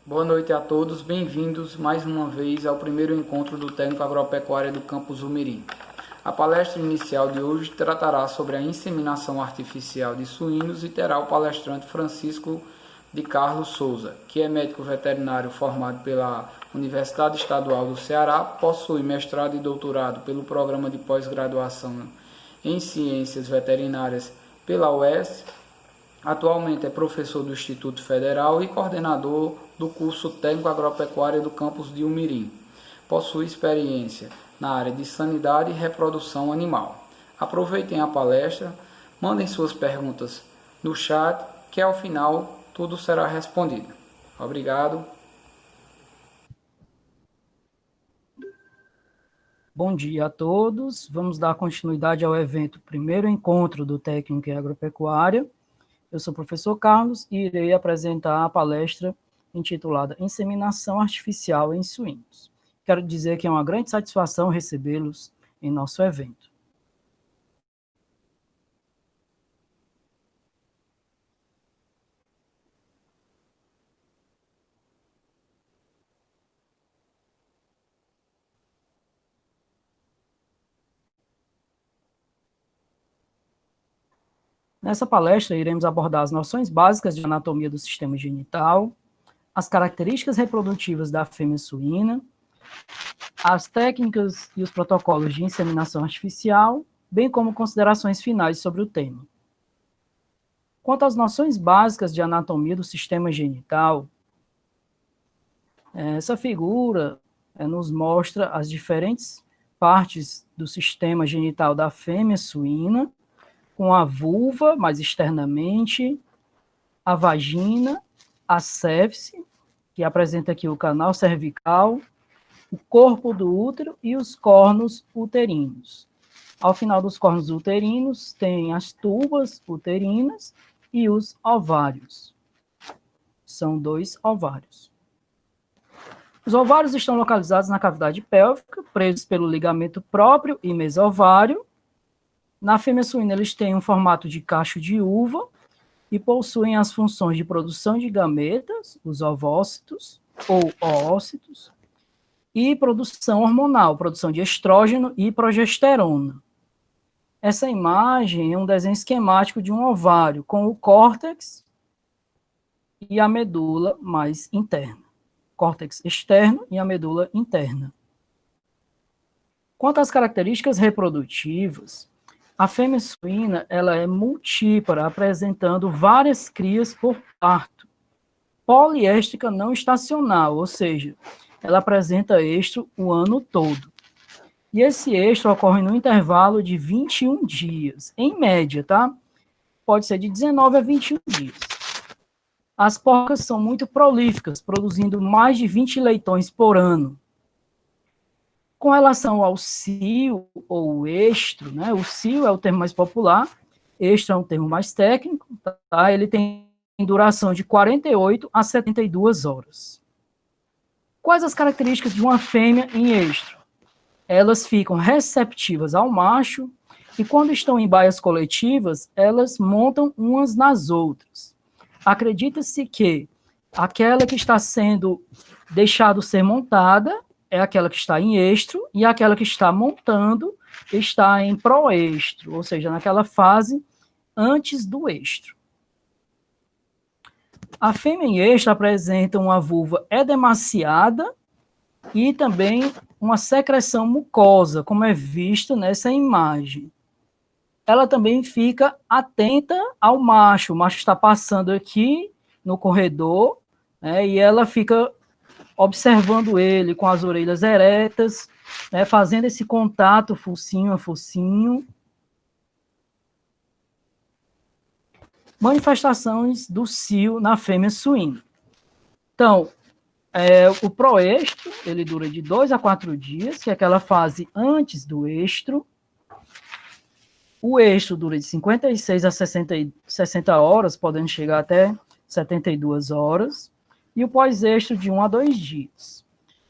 Boa noite a todos, bem-vindos mais uma vez ao primeiro encontro do Técnico Agropecuária do Campus Umirim. A palestra inicial de hoje tratará sobre a inseminação artificial de suínos e terá o palestrante Francisco de Carlos Souza, que é médico veterinário formado pela Universidade Estadual do Ceará, possui mestrado e doutorado pelo Programa de Pós-Graduação em Ciências Veterinárias pela UES. Atualmente é professor do Instituto Federal e coordenador do curso Técnico Agropecuária do campus de Umirim. Possui experiência na área de sanidade e reprodução animal. Aproveitem a palestra, mandem suas perguntas no chat, que ao final tudo será respondido. Obrigado. Bom dia a todos. Vamos dar continuidade ao evento Primeiro Encontro do Técnico em Agropecuária. Eu sou o professor Carlos e irei apresentar a palestra intitulada Inseminação Artificial em Suínos. Quero dizer que é uma grande satisfação recebê-los em nosso evento. Nessa palestra, iremos abordar as noções básicas de anatomia do sistema genital, as características reprodutivas da fêmea suína, as técnicas e os protocolos de inseminação artificial, bem como considerações finais sobre o tema. Quanto às noções básicas de anatomia do sistema genital, essa figura nos mostra as diferentes partes do sistema genital da fêmea suína, com a vulva, mais externamente, a vagina, a céfice, que apresenta aqui o canal cervical, o corpo do útero e os cornos uterinos. Ao final dos cornos uterinos, tem as tubas uterinas e os ovários. São 2 ovários. Os ovários estão localizados na cavidade pélvica, presos pelo ligamento próprio e mesovário. Na fêmea suína, eles têm um formato de cacho de uva e possuem as funções de produção de gametas, os ovócitos ou oócitos, e produção hormonal, produção de estrógeno e progesterona. Essa imagem é um desenho esquemático de um ovário, com o córtex e a medula mais interna. Córtex externo e a medula interna. Quanto às características reprodutivas, a fêmea suína ela é multípara, apresentando várias crias por parto. Poliéstrica não estacional, ou seja, ela apresenta estro o ano todo. E esse estro ocorre no intervalo de 21 dias, em média, tá? Pode ser de 19 a 21 dias. As porcas são muito prolíficas, produzindo mais de 20 leitões por ano. Com relação ao cio ou estro, né? O cio é o termo mais popular, estro é um termo mais técnico, tá? Ele tem duração de 48 a 72 horas. Quais as características de uma fêmea em estro? Elas ficam receptivas ao macho e quando estão em baias coletivas, elas montam umas nas outras. Acredita-se que aquela que está sendo deixada ser montada é aquela que está em estro, e aquela que está montando está em proestro, ou seja, naquela fase antes do estro. A fêmea em estro apresenta uma vulva edemaciada e também uma secreção mucosa, como é visto nessa imagem. Ela também fica atenta ao macho. O macho está passando aqui no corredor, né, e ela fica observando ele com as orelhas eretas, né, fazendo esse contato focinho a focinho. Manifestações do cio na fêmea suína. Então, o proestro, ele dura de 2 a 4 dias, que é aquela fase antes do estro. O estro dura de 56 a 60 horas, podendo chegar até 72 horas. E o pós-estro de 1 a 2 dias.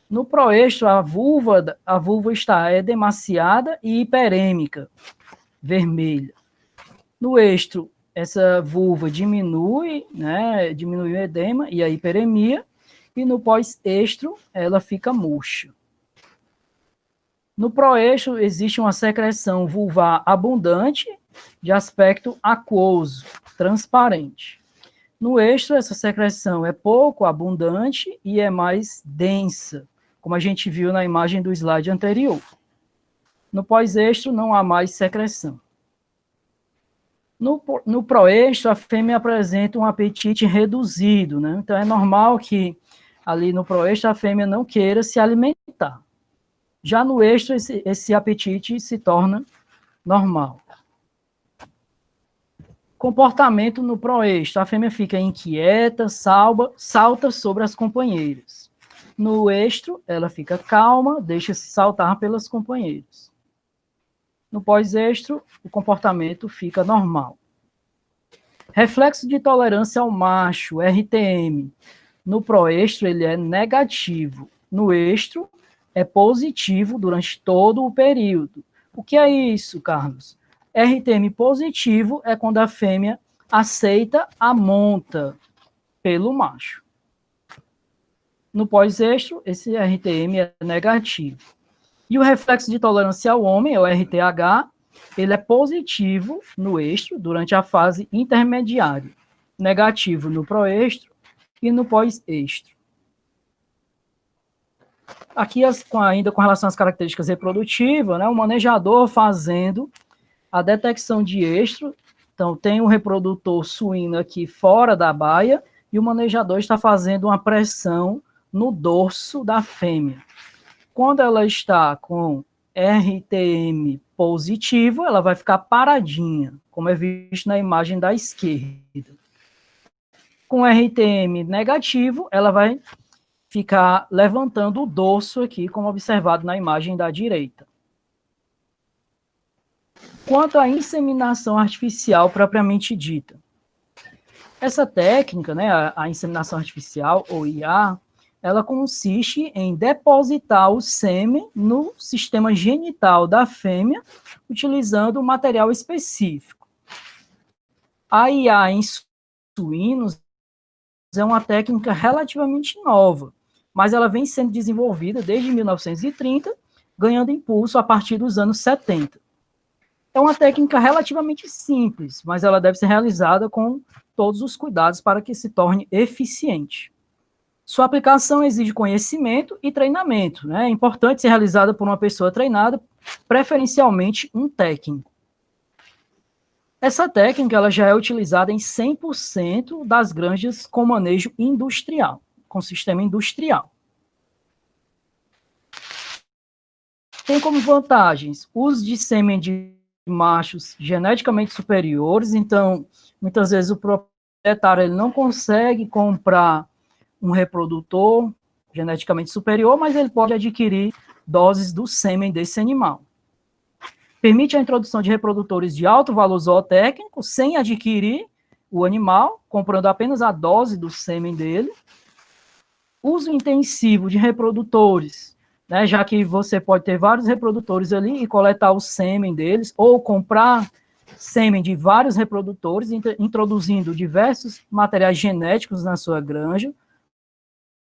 No proestro, a vulva está edemaciada e hiperêmica, vermelha. No estro, essa vulva diminui, né, diminui o edema e a hiperemia, e no pós-estro ela fica murcha. No proestro existe uma secreção vulvar abundante de aspecto aquoso, transparente. No estro, essa secreção é pouco abundante e é mais densa, como a gente viu na imagem do slide anterior. No pós-estro não há mais secreção. No proestro, a fêmea apresenta um apetite reduzido, né? Então é normal que ali no proestro a fêmea não queira se alimentar. Já no estro, esse apetite se torna normal. Comportamento no proestro. A fêmea fica inquieta, salta sobre as companheiras. No estro, ela fica calma, deixa-se saltar pelas companheiras. No pós-estro, o comportamento fica normal. Reflexo de tolerância ao macho, RTM. No proestro, ele é negativo. No estro, é positivo durante todo o período. O que é isso, Carlos? RTM positivo é quando a fêmea aceita a monta pelo macho. No pós-estro, esse RTM é negativo. E o reflexo de tolerância ao homem, é o RTH, ele é positivo no estro durante a fase intermediária, negativo no proestro e no pós-estro. Aqui, ainda com relação às características reprodutivas, né, o manejador fazendo a detecção de estro. Então, tem um reprodutor suíno aqui fora da baia e o manejador está fazendo uma pressão no dorso da fêmea. Quando ela está com RTM positivo, ela vai ficar paradinha, como é visto na imagem da esquerda. Com RTM negativo, ela vai ficar levantando o dorso aqui, como observado na imagem da direita. Quanto à inseminação artificial propriamente dita, essa técnica, né, a inseminação artificial, ou IA, ela consiste em depositar o sêmen no sistema genital da fêmea, utilizando um material específico. A IA em suínos é uma técnica relativamente nova, mas ela vem sendo desenvolvida desde 1930, ganhando impulso a partir dos anos 70. É uma técnica relativamente simples, mas ela deve ser realizada com todos os cuidados para que se torne eficiente. Sua aplicação exige conhecimento e treinamento, né? É importante ser realizada por uma pessoa treinada, preferencialmente um técnico. Essa técnica ela já é utilizada em 100% das granjas com manejo industrial, com sistema industrial. Tem como vantagens o uso de sêmen de machos geneticamente superiores, então, muitas vezes o proprietário ele não consegue comprar um reprodutor geneticamente superior, mas ele pode adquirir doses do sêmen desse animal. Permite a introdução de reprodutores de alto valor zootécnico, sem adquirir o animal, comprando apenas a dose do sêmen dele. Uso intensivo de reprodutores, né, já que você pode ter vários reprodutores ali e coletar o sêmen deles, ou comprar sêmen de vários reprodutores, introduzindo diversos materiais genéticos na sua granja.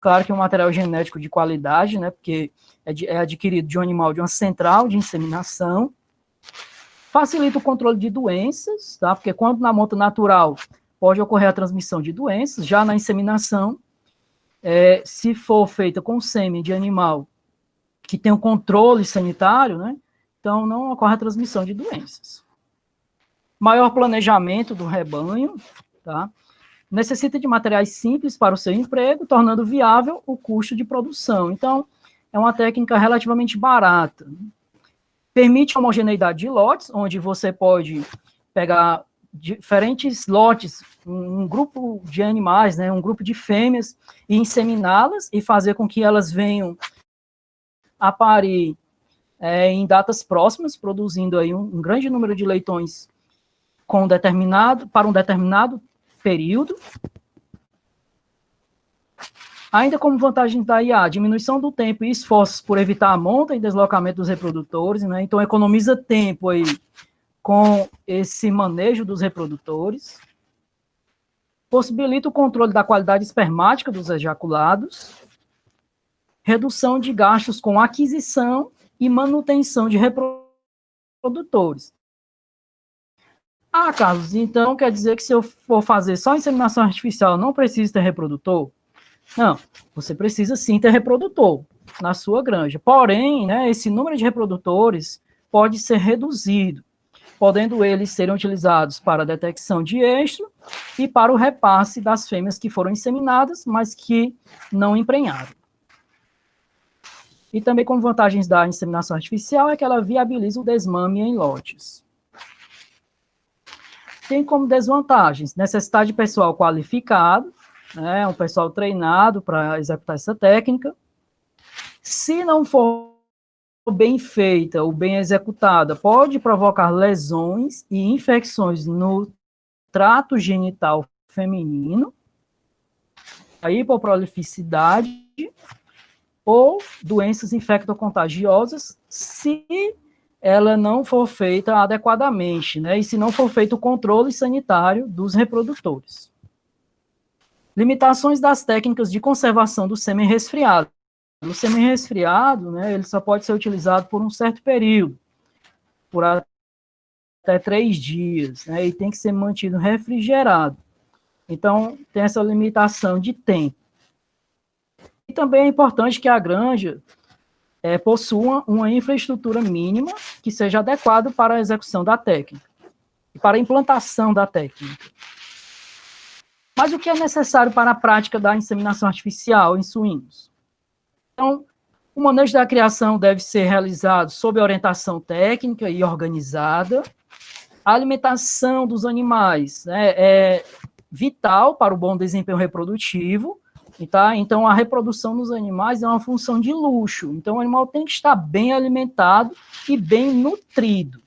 Claro que é um material genético de qualidade, né, porque é adquirido de um animal de uma central de inseminação. Facilita o controle de doenças, tá? Porque quando na monta natural pode ocorrer a transmissão de doenças, já na inseminação, se for feita com sêmen de animal que tem um controle sanitário, né, então não ocorre a transmissão de doenças. Maior planejamento do rebanho, tá? Necessita de materiais simples para o seu emprego, tornando viável o custo de produção. Então, é uma técnica relativamente barata. Permite a homogeneidade de lotes, onde você pode pegar diferentes lotes, um grupo de animais, né, um grupo de fêmeas, e inseminá-las e fazer com que elas venham a parir em datas próximas, produzindo aí um grande número de leitões para um determinado período. Ainda como vantagem da IA, diminuição do tempo e esforços por evitar a monta e deslocamento dos reprodutores, né? Então economiza tempo aí com esse manejo dos reprodutores. possibilita o controle da qualidade espermática dos ejaculados, redução de gastos com aquisição e manutenção de reprodutores. Ah, Carlos, então quer dizer que se eu for fazer só inseminação artificial, não preciso ter reprodutor? Não, você precisa sim ter reprodutor na sua granja. Porém, né, esse número de reprodutores pode ser reduzido, podendo eles serem utilizados para a detecção de estro e para o repasse das fêmeas que foram inseminadas, mas que não emprenharam. E também como vantagens da inseminação artificial é que ela viabiliza o desmame em lotes. Tem como desvantagens necessidade de pessoal qualificado, né, um pessoal treinado para executar essa técnica. Se não for bem feita ou bem executada, pode provocar lesões e infecções no trato genital feminino, a hipoprolificidade ou doenças infectocontagiosas, se ela não for feita adequadamente, né, e se não for feito o controle sanitário dos reprodutores. Limitações das técnicas de conservação do sêmen resfriado. O sêmen resfriado, né, ele só pode ser utilizado por um certo período, por até 3 dias, né, e tem que ser mantido refrigerado. Então, tem essa limitação de tempo. E também é importante que a granja possua uma infraestrutura mínima que seja adequada para a execução da técnica e para a implantação da técnica. Mas o que é necessário para a prática da inseminação artificial em suínos? Então, o manejo da criação deve ser realizado sob orientação técnica e organizada. A alimentação dos animais, né, é vital para o bom desempenho reprodutivo. Tá? Então, a reprodução dos animais é uma função de luxo. Então, o animal tem que estar bem alimentado e bem nutrido.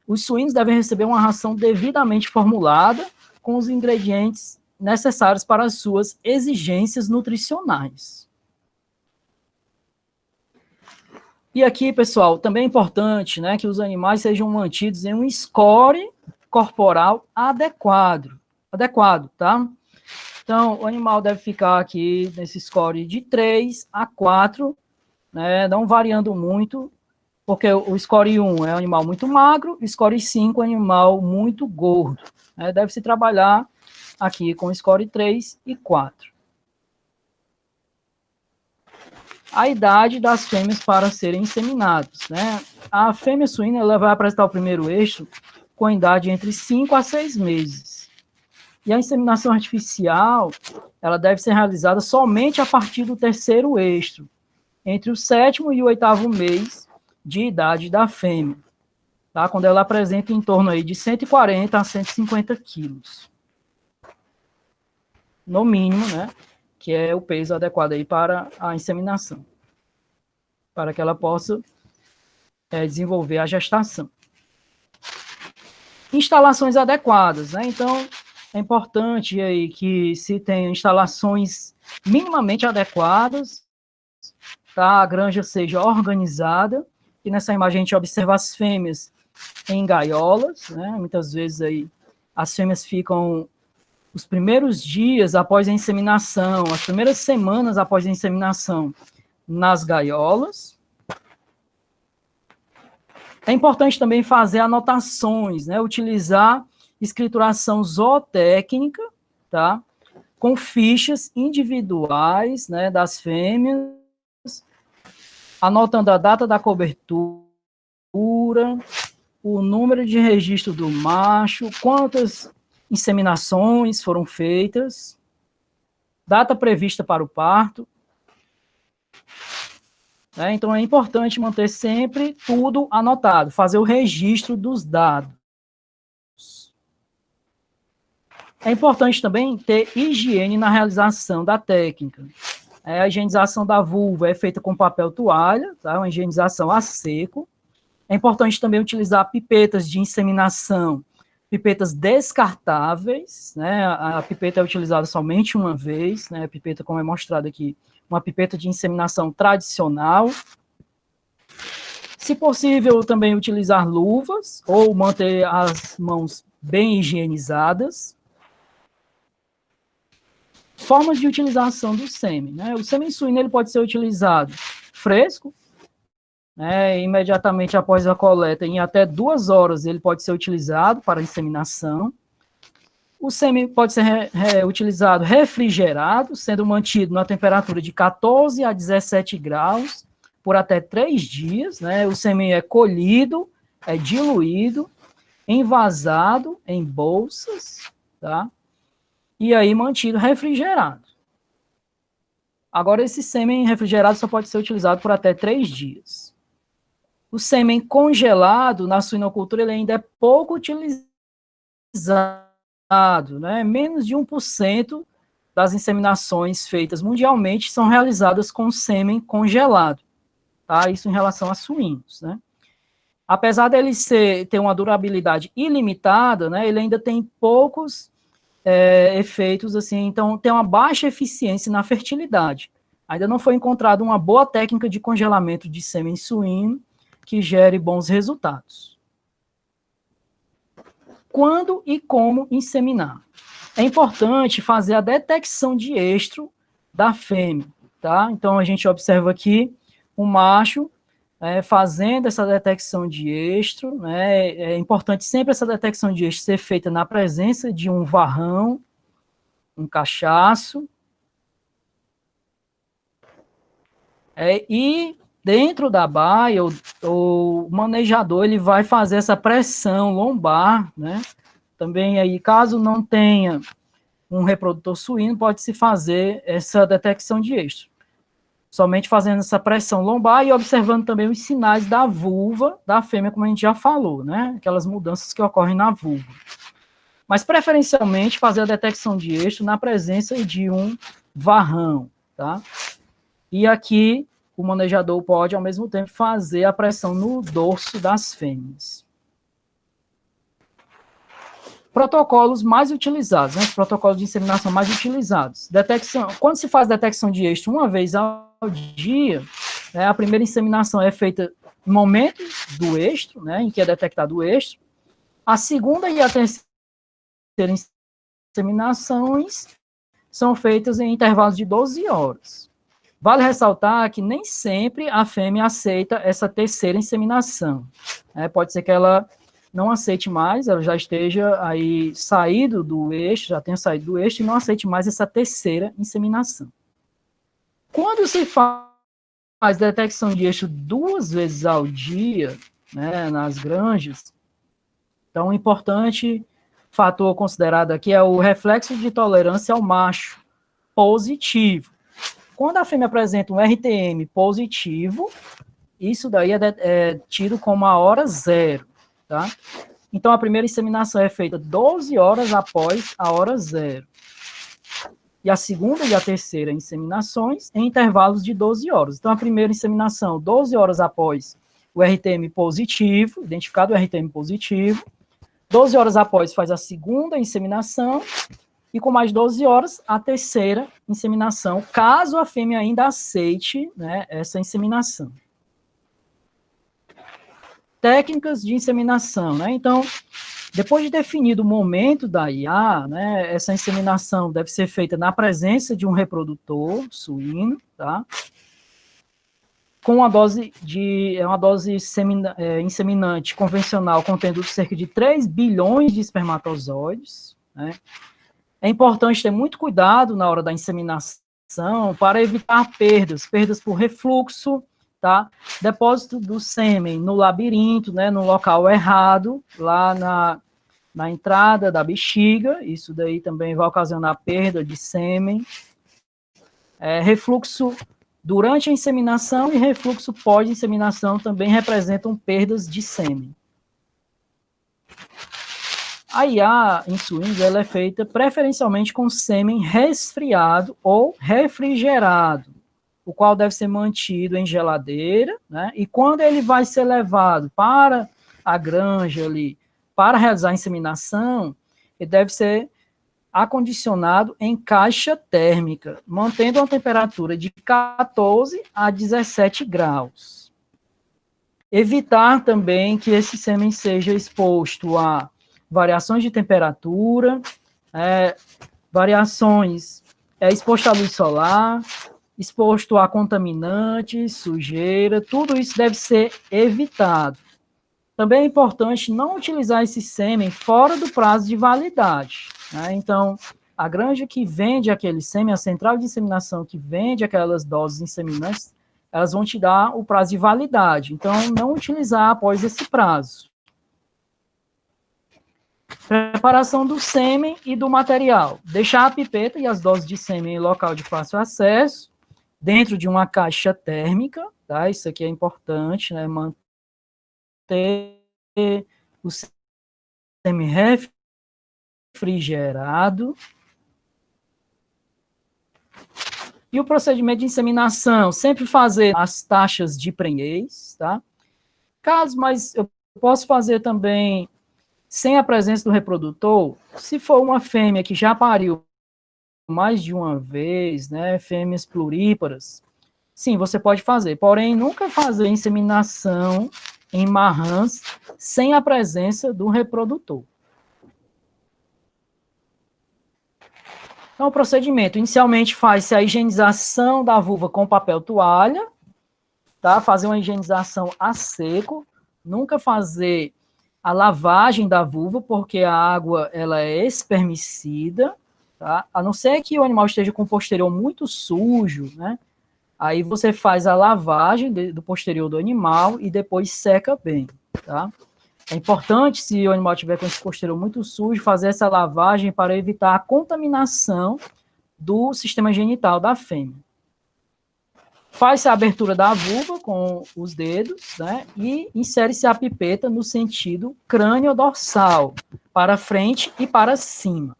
Os suínos devem receber uma ração devidamente formulada com os ingredientes necessários para as suas exigências nutricionais. E aqui, pessoal, também é importante, né, que os animais sejam mantidos em um score corporal adequado, tá? Então, o animal deve ficar aqui nesse score de 3 a 4, né, não variando muito, porque o score 1 é um animal muito magro, o score 5 é um animal muito gordo. Né, deve-se trabalhar aqui com o score 3 e 4. A idade das fêmeas para serem inseminadas. Né? A fêmea suína ela vai apresentar o primeiro estro com idade entre 5 a 6 meses. E a inseminação artificial, ela deve ser realizada somente a partir do terceiro estro, entre o 7º e o 8º mês de idade da fêmea, tá? Quando ela apresenta em torno aí de 140 a 150 quilos. No mínimo, né? Que é o peso adequado aí para a inseminação, para que ela possa desenvolver a gestação. Instalações adequadas, né? Então, é importante aí que se tenha instalações minimamente adequadas, tá? A granja seja organizada, e nessa imagem a gente observa as fêmeas em gaiolas, né? Muitas vezes aí as fêmeas ficam os primeiros dias após a inseminação, as primeiras semanas após a inseminação nas gaiolas. É importante também fazer anotações, né? Utilizar escrituração zootécnica, tá? Com fichas individuais, né, das fêmeas, anotando a data da cobertura, o número de registro do macho, quantas inseminações foram feitas, data prevista para o parto. Né? Então, é importante manter sempre tudo anotado, fazer o registro dos dados. É importante também ter higiene na realização da técnica. A higienização da vulva é feita com papel toalha, tá? Uma higienização a seco. É importante também utilizar pipetas de inseminação, pipetas descartáveis, né? A pipeta é utilizada somente uma vez, né? A pipeta, como é mostrado aqui, uma pipeta de inseminação tradicional. Se possível, também utilizar luvas ou manter as mãos bem higienizadas. Formas de utilização do sêmen, né? O sêmen suíno ele pode ser utilizado fresco, né, imediatamente após a coleta, em até 2 horas ele pode ser utilizado para inseminação. O sêmen pode ser utilizado refrigerado, sendo mantido na temperatura de 14 a 17 graus por até 3 dias, né? O sêmen é colhido, é diluído, envasado em bolsas, tá? E aí mantido refrigerado. Agora, esse sêmen refrigerado só pode ser utilizado por até 3 dias. O sêmen congelado na suinocultura ele ainda é pouco utilizado, né? Menos de 1% das inseminações feitas mundialmente são realizadas com sêmen congelado, tá? Isso em relação a suínos, né? Apesar dele ter uma durabilidade ilimitada, né, ele ainda tem poucos efeitos, assim, então tem uma baixa eficiência na fertilidade. Ainda não foi encontrada uma boa técnica de congelamento de sêmen suíno que gere bons resultados. Quando e como inseminar? É importante fazer a detecção de estro da fêmea, tá? Então, a gente observa aqui o macho fazendo essa detecção de estro, né? É importante sempre essa detecção de estro ser feita na presença de um varrão, um cachaço, e dentro da baia, o manejador ele vai fazer essa pressão lombar, né? Também aí, caso não tenha um reprodutor suíno, pode-se fazer essa detecção de estro. Somente fazendo essa pressão lombar e observando também os sinais da vulva da fêmea, como a gente já falou, né? Aquelas mudanças que ocorrem na vulva. Mas, preferencialmente, fazer a detecção de estro na presença de um varrão, tá? E aqui, o manejador pode, ao mesmo tempo, fazer a pressão no dorso das fêmeas. Protocolos mais utilizados, né? Os protocolos de inseminação mais utilizados. Detecção, quando se faz detecção de estro uma vez ao dia, né, a primeira inseminação é feita no momento do estro, né, em que é detectado o estro. A segunda e a terceira inseminações são feitas em intervalos de 12 horas. Vale ressaltar que nem sempre a fêmea aceita essa terceira inseminação. Pode ser que ela não aceite mais, ela já esteja aí saído do eixo, já tenha saído do eixo e não aceite mais essa terceira inseminação. Quando se faz detecção de eixo 2 vezes ao dia, né, nas granjas, então, um importante fator considerado aqui é o reflexo de tolerância ao macho positivo. Quando a fêmea apresenta um RTM positivo, isso daí é tido como a hora zero, tá? Então, a primeira inseminação é feita 12 horas após a hora zero. E a segunda e a terceira inseminações em intervalos de 12 horas. Então, a primeira inseminação, 12 horas após o RTM positivo, identificado o RTM positivo. 12 horas após faz a segunda inseminação. E com mais 12 horas, a terceira inseminação, caso a fêmea ainda aceite, né, essa inseminação. Técnicas de inseminação, né? Então, depois de definido o momento da IA, né, essa inseminação deve ser feita na presença de um reprodutor suíno, tá? Com uma dose inseminante convencional contendo cerca de 3 bilhões de espermatozoides, né? É importante ter muito cuidado na hora da inseminação para evitar perdas por refluxo, tá? Depósito do sêmen no labirinto, né, no local errado, lá na entrada da bexiga, isso daí também vai ocasionar perda de sêmen. Refluxo durante a inseminação e refluxo pós-inseminação também representam perdas de sêmen. A IA em suínos ela é feita preferencialmente com sêmen resfriado ou refrigerado, o qual deve ser mantido em geladeira, né? E quando ele vai ser levado para a granja ali, para realizar a inseminação, ele deve ser acondicionado em caixa térmica, mantendo uma temperatura de 14 a 17 graus. Evitar também que esse sêmen seja exposto a variações de temperatura, variações é exposto à luz solar, exposto a contaminantes, sujeira, tudo isso deve ser evitado. Também é importante não utilizar esse sêmen fora do prazo de validade, né? Então, a granja que vende aquele sêmen, a central de inseminação que vende aquelas doses inseminantes, elas vão te dar o prazo de validade. Então, não utilizar após esse prazo. Preparação do sêmen e do material. Deixar a pipeta e as doses de sêmen em local de fácil acesso, dentro de uma caixa térmica, tá? Isso aqui é importante, né? Manter o sêmen refrigerado. E o procedimento de inseminação, sempre fazer as taxas de prenhez, tá? Caso, mas eu posso fazer também sem a presença do reprodutor, se for uma fêmea que já pariu mais de uma vez, né, fêmeas pluríparas, sim, você pode fazer, porém, nunca fazer inseminação em marrãs sem a presença do reprodutor. Então, o procedimento, inicialmente faz-se a higienização da vulva com papel toalha, tá? Fazer uma higienização a seco, nunca fazer a lavagem da vulva, porque a água, ela é espermicida, tá? A não ser que o animal esteja com o posterior muito sujo, né? Aí você faz a lavagem do posterior do animal e depois seca bem, tá? É importante, se o animal tiver com esse posterior muito sujo, fazer essa lavagem para evitar a contaminação do sistema genital da fêmea. Faz-se a abertura da vulva com os dedos, né, e insere-se a pipeta no sentido crânio-dorsal, para frente e para cima.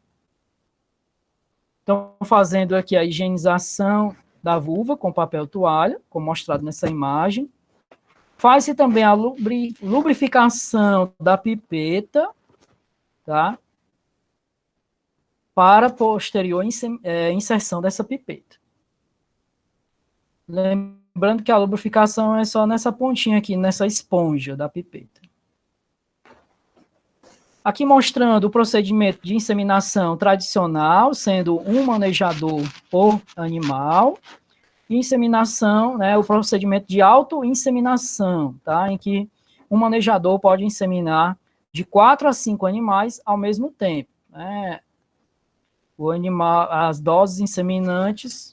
Então, fazendo aqui a higienização da vulva com papel toalha, como mostrado nessa imagem. Faz-se também a lubrificação da pipeta, tá? Para posterior inserção dessa pipeta. Lembrando que a lubrificação é só nessa pontinha aqui, nessa esponja da pipeta. Aqui mostrando o procedimento de inseminação tradicional, sendo um manejador por animal, e inseminação, né, o procedimento de autoinseminação, tá, em que um manejador pode inseminar de 4 a 5 animais ao mesmo tempo, né. O animal, as doses inseminantes,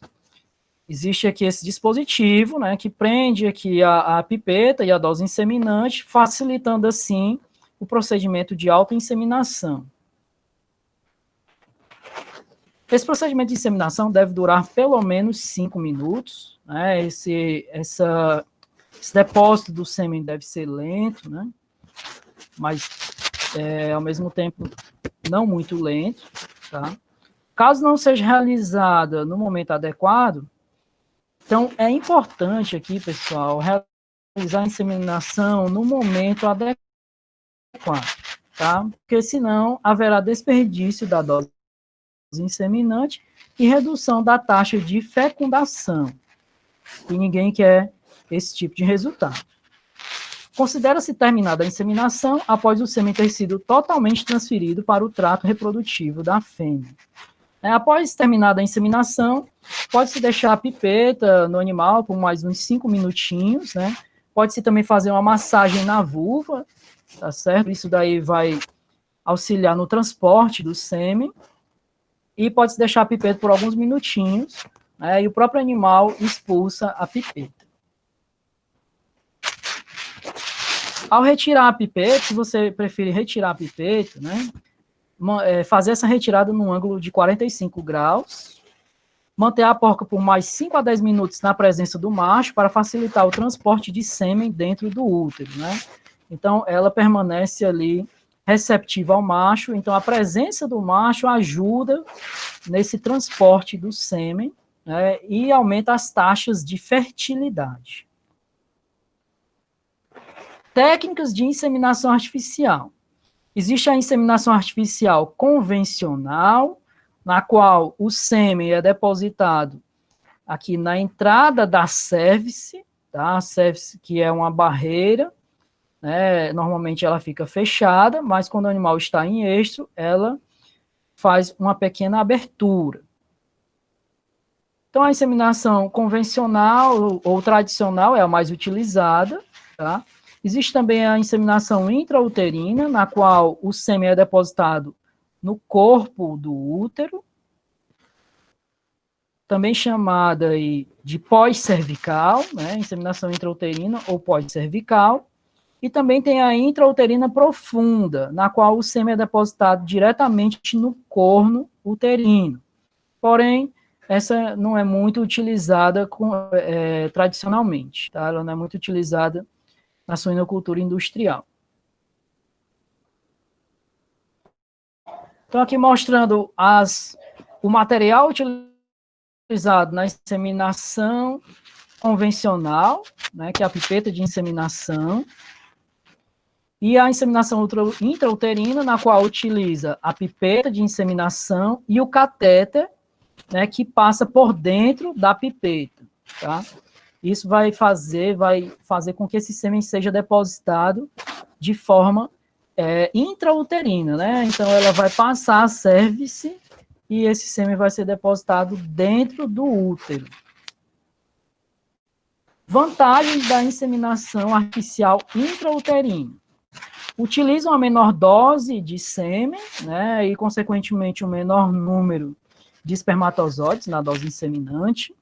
existe aqui esse dispositivo, né, que prende aqui a pipeta e a dose inseminante, facilitando assim o procedimento de autoinseminação. Esse procedimento de inseminação deve durar pelo menos 5 minutos, né? Esse depósito do sêmen deve ser lento, né? Mas, ao mesmo tempo, não muito lento, tá? Caso não seja realizada no momento adequado, então é importante aqui, pessoal, realizar a inseminação no momento adequado, tá? Porque senão haverá desperdício da dose inseminante e redução da taxa de fecundação. E ninguém quer esse tipo de resultado. Considera-se terminada a inseminação após o sêmen ter sido totalmente transferido para o trato reprodutivo da fêmea. Após terminada a inseminação, pode-se deixar a pipeta no animal por mais uns 5 minutinhos, né? Pode-se também fazer uma massagem na vulva, tá certo? Isso daí vai auxiliar no transporte do sêmen. E pode-se deixar a pipeta por alguns minutinhos, né, e o próprio animal expulsa a pipeta. Ao retirar a pipeta, se você preferir retirar a pipeta, né, fazer essa retirada num ângulo de 45 graus, manter a porca por mais 5 a 10 minutos na presença do macho para facilitar o transporte de sêmen dentro do útero, né? Então, ela permanece ali receptiva ao macho, então a presença do macho ajuda nesse transporte do sêmen, né, e aumenta as taxas de fertilidade. Técnicas de inseminação artificial. Existe a inseminação artificial convencional, na qual o sêmen é depositado aqui na entrada da cervice, tá? A cervice que é uma barreira, né, normalmente ela fica fechada, mas quando o animal está em estro, ela faz uma pequena abertura. Então, a inseminação convencional ou tradicional é a mais utilizada, tá? Existe também a inseminação intrauterina, na qual o sêmen é depositado no corpo do útero, também chamada aí de pós-cervical, né? Inseminação intrauterina ou pós-cervical. E também tem a intrauterina profunda, na qual o sêmen é depositado diretamente no corno uterino. Porém, essa não é muito utilizada tradicionalmente, tá? Ela não é muito utilizada na suinocultura industrial. Então, aqui mostrando o material utilizado na inseminação convencional, né, que é a pipeta de inseminação, e a inseminação intrauterina, na qual utiliza a pipeta de inseminação e o catéter, né, que passa por dentro da pipeta, tá? Isso vai fazer com que esse sêmen seja depositado de forma intrauterina, né? Então, ela vai passar a cérvice e esse sêmen vai ser depositado dentro do útero. Vantagens da inseminação artificial intrauterina. Utiliza uma menor dose de sêmen, né, e, consequentemente, um menor número de espermatozoides na dose inseminante.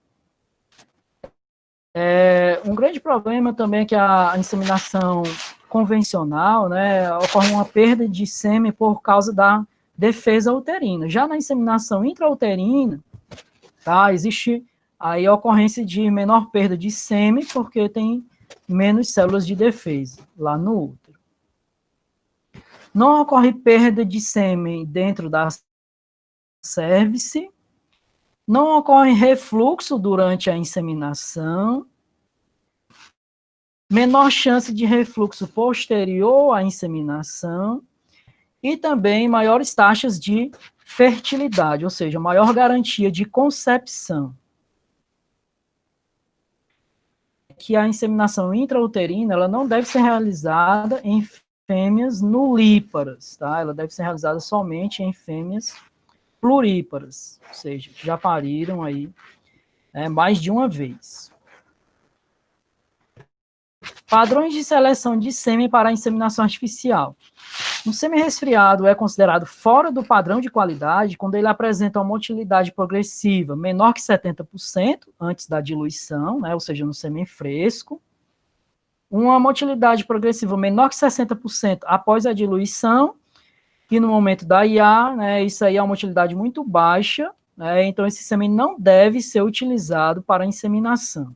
Um grande problema também é que a inseminação convencional, né, ocorre uma perda de sêmen por causa da defesa uterina. Já na inseminação intrauterina, tá, existe aí a ocorrência de menor perda de sêmen, porque tem menos células de defesa lá no útero. Não ocorre perda de sêmen dentro da cérvice, não ocorre refluxo durante a inseminação, menor chance de refluxo posterior à inseminação e também maiores taxas de fertilidade, ou seja, maior garantia de concepção. Que a inseminação intrauterina, ela não deve ser realizada em fêmeas nulíparas, tá? Ela deve ser realizada somente em fêmeas pluríparas, ou seja, que já pariram aí mais de uma vez. Padrões de seleção de sêmen para a inseminação artificial. Um sêmen resfriado é considerado fora do padrão de qualidade quando ele apresenta uma motilidade progressiva menor que 70% antes da diluição, né, ou seja, no sêmen fresco. Uma motilidade progressiva menor que 60% após a diluição e no momento da IA, né, isso aí é uma motilidade muito baixa, né, então esse sêmen não deve ser utilizado para inseminação.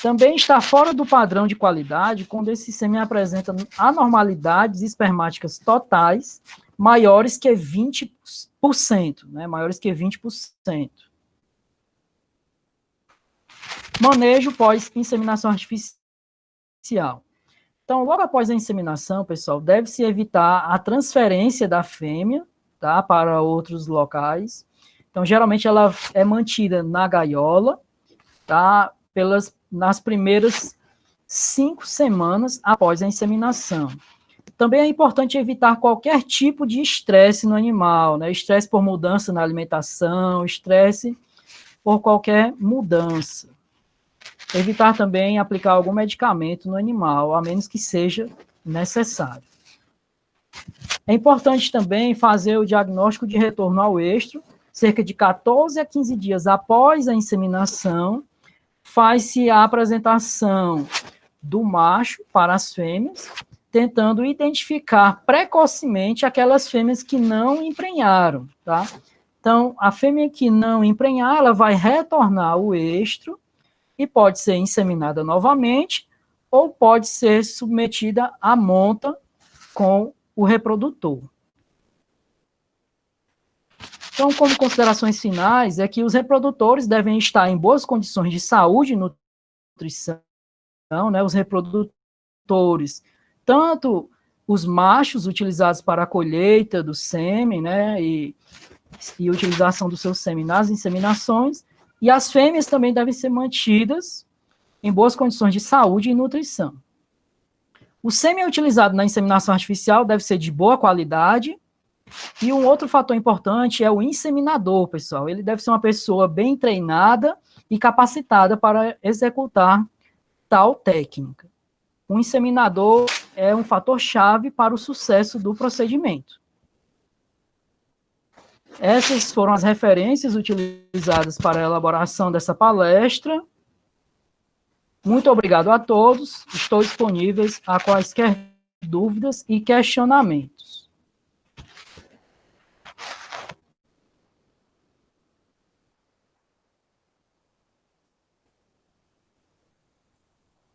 Também está fora do padrão de qualidade quando esse sêmen apresenta anormalidades espermáticas totais maiores que 20%, né, maiores que 20%. Manejo pós-inseminação artificial. Então, logo após a inseminação, pessoal, deve-se evitar a transferência da fêmea, tá, para outros locais. Então, geralmente, ela é mantida na gaiola, tá, nas primeiras 5 semanas após a inseminação. Também é importante evitar qualquer tipo de estresse no animal, né, estresse por mudança na alimentação, estresse por qualquer mudança. Evitar também aplicar algum medicamento no animal, a menos que seja necessário. É importante também fazer o diagnóstico de retorno ao estro, cerca de 14 a 15 dias após a inseminação, faz-se a apresentação do macho para as fêmeas, tentando identificar precocemente aquelas fêmeas que não emprenharam, tá? Então, a fêmea que não emprenhar, ela vai retornar ao estro, e pode ser inseminada novamente, ou pode ser submetida à monta com o reprodutor. Então, como considerações finais, é que os reprodutores devem estar em boas condições de saúde e nutrição, né, os reprodutores, tanto os machos utilizados para a colheita do sêmen, né, e utilização do seu sêmen nas inseminações, e as fêmeas também devem ser mantidas em boas condições de saúde e nutrição. O sêmen utilizado na inseminação artificial deve ser de boa qualidade, E um outro fator importante é o inseminador, pessoal. Ele deve ser uma pessoa bem treinada e capacitada para executar tal técnica. O inseminador é um fator-chave para o sucesso do procedimento. Essas foram as referências utilizadas para a elaboração dessa palestra. Muito obrigado a todos. Estou disponível a quaisquer dúvidas e questionamentos.